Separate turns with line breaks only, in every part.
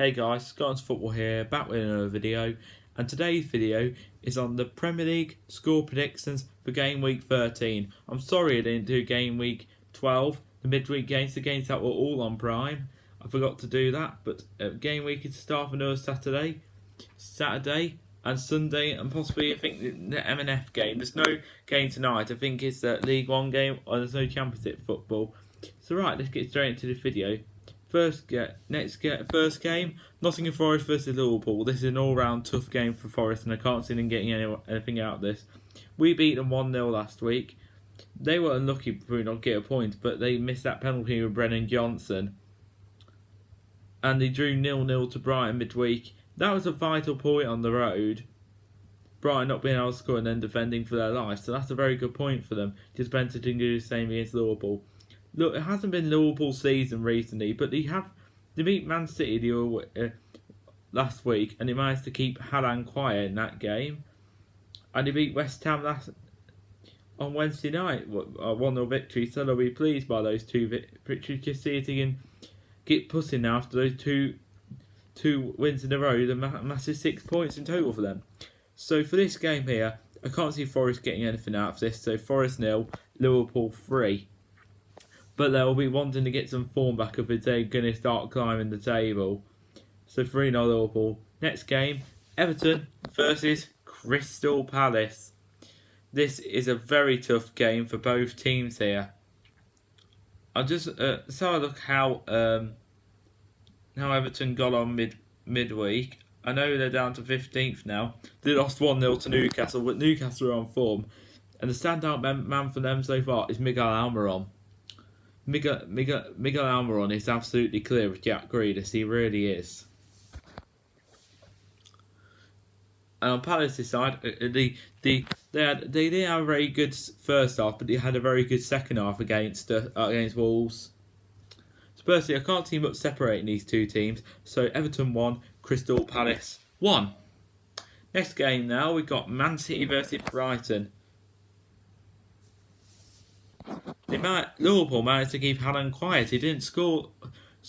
Hey guys, Scott's Football here, back with another video, and today's video is on the Premier League score predictions for game week 13. I'm sorry I didn't do game week 12, the midweek games, the games that were all on Prime. I forgot to do that, but game week is to start for another Saturday and Sunday, and possibly I think the M&F game. There's no game tonight, I think it's the League 1 game, or there's no Championship football. So right, let's get straight into the video. First game, Nottingham Forest versus Liverpool. This is an all-round tough game for Forest, and I can't see them getting anything out of this. We beat them 1-0 last week. They were unlucky for not get a point, but they missed that penalty with Brennan Johnson. And they drew 0-0 to Brighton midweek. That was a vital point on the road. Brighton not being able to score and then defending for their life, so that's a very good point for them. Just Brentford can do the same against Liverpool. Look, it hasn't been Liverpool's season recently, but they beat Man City last week, and they managed to keep Haaland quiet in that game. And they beat West Ham on Wednesday night, 1-0 victory. So they'll be pleased by those two victories. Just see if they can get pushing now after those two wins in a row. A massive 6 points in total for them. So for this game here, I can't see Forest getting anything out of this. So Forest 0, Liverpool 3. But they'll be wanting to get some form back if they're going to start climbing the table. So 3-0 Liverpool. Next game, Everton versus Crystal Palace. This is a very tough game for both teams here. I'll just so I look how Everton got on midweek. I know they're down to 15th now. They lost 1-0 to Newcastle, but Newcastle are on form. And the standout man for them so far is Miguel Almiron. Miguel Almiron is absolutely clear with Jack Grealish. He really is. And on Palace's side, they didn't have a very good first half, but they had a very good second half against Wolves. So personally, I can't see much separating these two teams. So Everton 1, Crystal Palace 1. Next game now, we've got Man City versus Brighton. Liverpool managed to keep Haaland quiet. He didn't score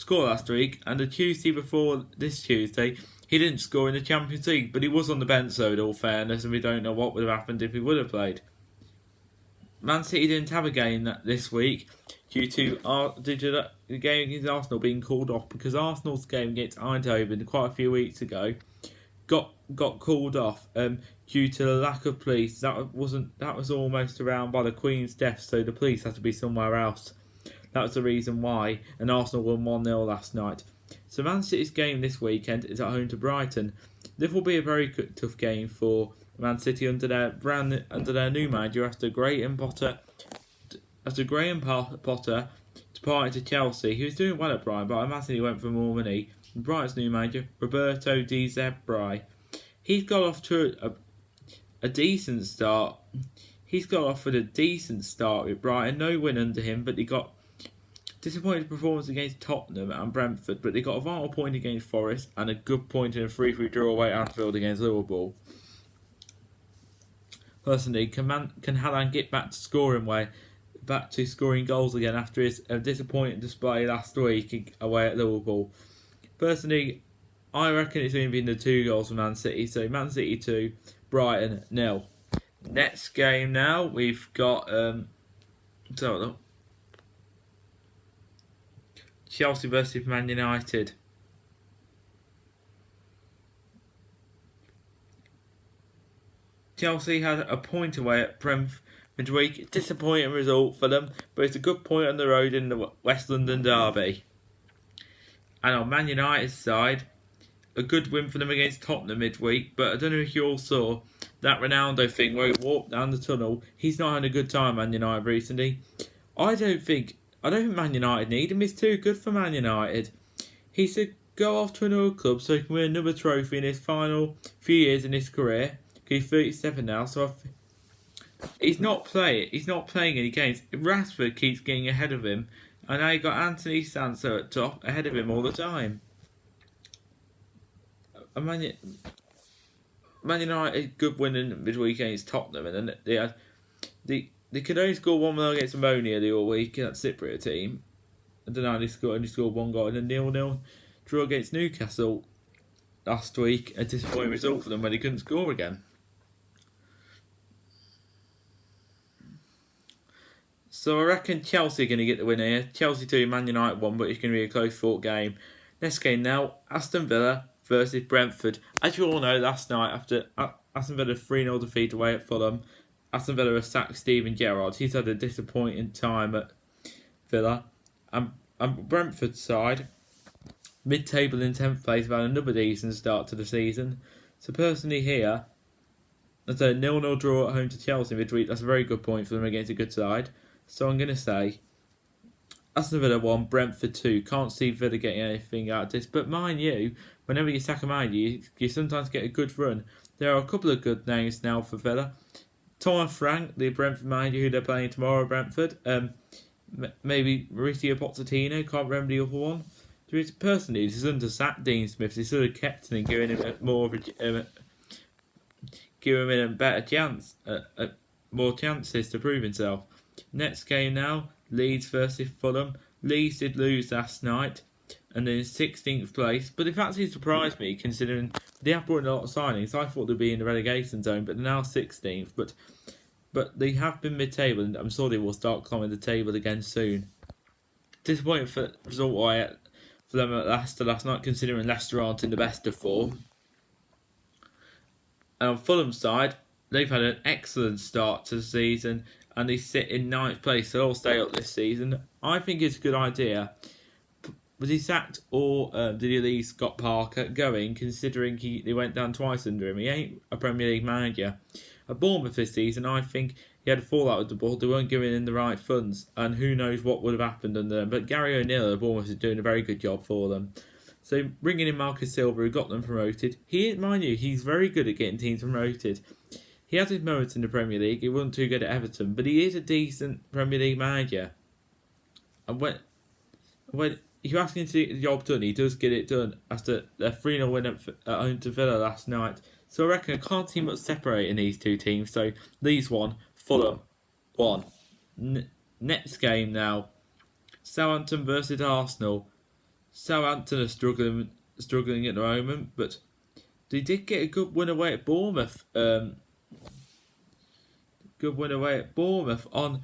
last week, and the Tuesday before this Tuesday, he didn't score in the Champions League, but he was on the bench, so in all fairness, and we don't know what would have happened if he would have played. Man City didn't have a game this week due to the game against Arsenal being called off, because Arsenal's game against Eindhoven quite a few weeks ago got called off due to the lack of police. That was almost around by the Queen's death, so the police had to be somewhere else. That was the reason why, and Arsenal won 1-0 last night. So Man City's game this weekend is at home to Brighton. This will be a very tough game for Man City under their new manager after Graham Potter departed to Chelsea. He was doing well at Brighton, but I imagine he went for more money. Brighton's new manager, Roberto De Zerbi. He's got off to a decent start. He's got off with a decent start with Brighton. No win under him, but he got disappointing performance against Tottenham and Brentford, but they got a vital point against Forest and a good point in a 3-3 draw away at Anfield against Liverpool. Personally, can Haaland get back to scoring goals again after his disappointing display last week away at Liverpool? Personally, I reckon it's going to be in the 2 goals for Man City. So Man City 2, Brighton 0. Next game now, we've got Chelsea versus Man United. Chelsea had a point away at Brentford midweek. Disappointing result for them, but it's a good point on the road in the West London derby. And on Man United's side, a good win for them against Tottenham midweek, but I don't know if you all saw that Ronaldo thing where he walked down the tunnel. He's not had a good time, Man United, recently. I don't think Man United need him. He's too good for Man United. He should go off to another club so he can win another trophy in his final few years in his career. He's 37 now, so he's not playing any games. Rashford keeps getting ahead of him, and now you've got Anthony Sancho at top, ahead of him all the time. Man United good win in midweek against Tottenham, and then they could only score 1-0 against Ammonia the all week. That Cypriot team. I don't know. They only scored one goal and a 0-0 Draw against Newcastle last week, a disappointing result for them when they couldn't score again. So I reckon Chelsea are going to get the win here. Chelsea 2, Man United 1, but it's going to be a close fought game. Next game now, Aston Villa versus Brentford. As you all know, last night after Aston Villa 3-0 defeat away at Fulham, Aston Villa has sacked Steven Gerrard. He's had a disappointing time at Villa. And Brentford's side, mid-table in 10th place, have had another decent start to the season. So personally here, that's a 0-0 draw at home to Chelsea midweek. That's a very good point for them against a good side. So I'm going to say Aston Villa 1, Brentford 2. Can't see Villa getting anything out of this. But mind you, whenever you sack a man, you sometimes get a good run. There are a couple of good names now for Villa. Thomas Frank, the Brentford manager who they're playing tomorrow, Brentford. Maybe Mauricio Pochettino, can't remember the other one. Personally, this is under sack Dean Smith. They sort of kept him and giving him more of a give him a better chance, more chances to prove himself. Next game now, Leeds versus Fulham. Leeds did lose last night and they're in 16th place, but it actually surprised me considering they have brought in a lot of signings. I thought they'd be in the relegation zone, but they're now 16th. But they have been mid-table and I'm sure they will start climbing the table again soon. Disappointing for result for them at Leicester last night, considering Leicester aren't in the best of form. And on Fulham's side, they've had an excellent start to the season and they sit in 9th place, so they'll stay up this season. I think it's a good idea. Was he sacked or did he at least got Parker going, considering they went down twice under him? He ain't a Premier League manager. At Bournemouth this season, I think he had a fallout with the ball. They weren't giving him the right funds, and who knows what would have happened under them. But Gary O'Neill at Bournemouth is doing a very good job for them. So bringing in Marcus Silva, who got them promoted. Mind you, he's very good at getting teams promoted. He has his moments in the Premier League. He wasn't too good at Everton, but he is a decent Premier League manager. And when you ask him to get the job done, he does get it done. After a 3-0 win at home to Villa last night. So I reckon I can't see much separating these two teams. So Leeds 1, Fulham 1. Next game now, Southampton versus Arsenal. Southampton are struggling at the moment, but they did get a good win away at Bournemouth. Good win away at Bournemouth on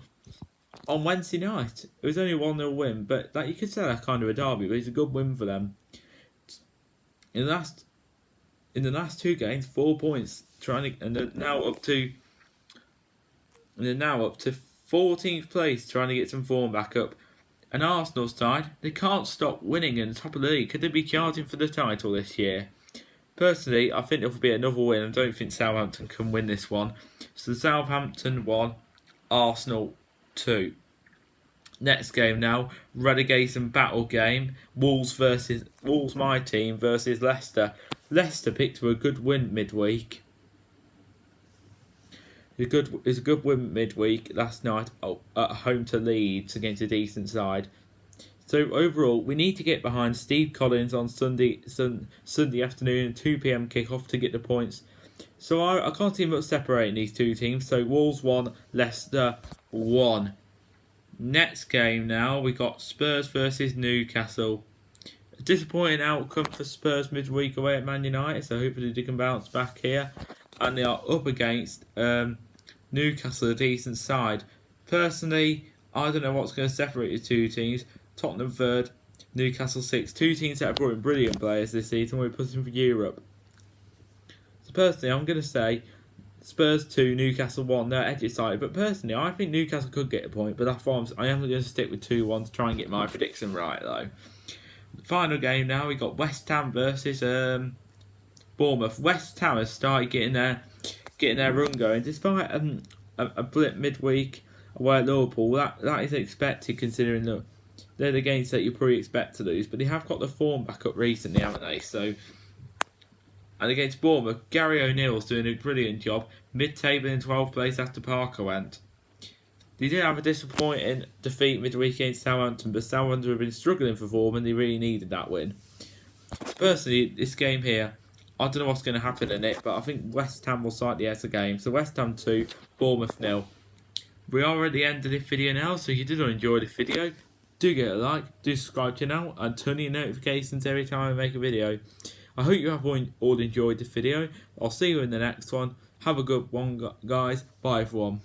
Wednesday night. It was only a 1-0 win, but you could say that's kind of a derby, but it's a good win for them. In the last two games, 4 points, and they're now up to 14th place, trying to get some form back up. And Arsenal's side, they can't stop winning in the top of the league. Could they be charging for the title this year? Personally, I think there will be another win. I don't think Southampton can win this one. So Southampton 1, Arsenal 2. Next game now, relegation battle game. Wolves, my team, versus Leicester. Leicester picked up a good win midweek. It's a good win midweek last night at home to Leeds against a decent side. So overall, we need to get behind Steve Collins on Sunday afternoon, 2 p.m. kickoff to get the points. So I can't see much separating these two teams. So Wolves 1, Leicester 1. Next game now, we got Spurs versus Newcastle. A disappointing outcome for Spurs midweek away at Man United, so hopefully they can bounce back here. And they are up against Newcastle, a decent side. Personally, I don't know what's going to separate the two teams. Tottenham 3rd, Newcastle 6th. Two teams that have brought in brilliant players this season. We're pushing for Europe. So personally, I'm going to say Spurs 2, Newcastle 1. They're edge excited, but personally, I think Newcastle could get a point. But that's why I am going to stick with 2-1 to try and get my prediction right, though. The final game now, we got West Ham versus Bournemouth. West Ham has started getting their run going, despite a blip midweek away at Liverpool. That is expected, considering they're the games that you probably expect to lose. But they have got the form back up recently, haven't they? So. And against Bournemouth, Gary O'Neill's doing a brilliant job, mid-table in 12th place after Parker went. They did have a disappointing defeat midweek against Southampton, but Southampton have been struggling for form and they really needed that win. Personally, this game here, I don't know what's going to happen in it, but I think West Ham will slightly edge the game. So West Ham 2, Bournemouth 0. We are at the end of this video now, so if you did enjoy this video, Do get a like, do subscribe to the channel, and turn on your notifications every time I make a video. I hope you have all enjoyed this video. I'll see you in the next one. Have a good one, guys. Bye, everyone.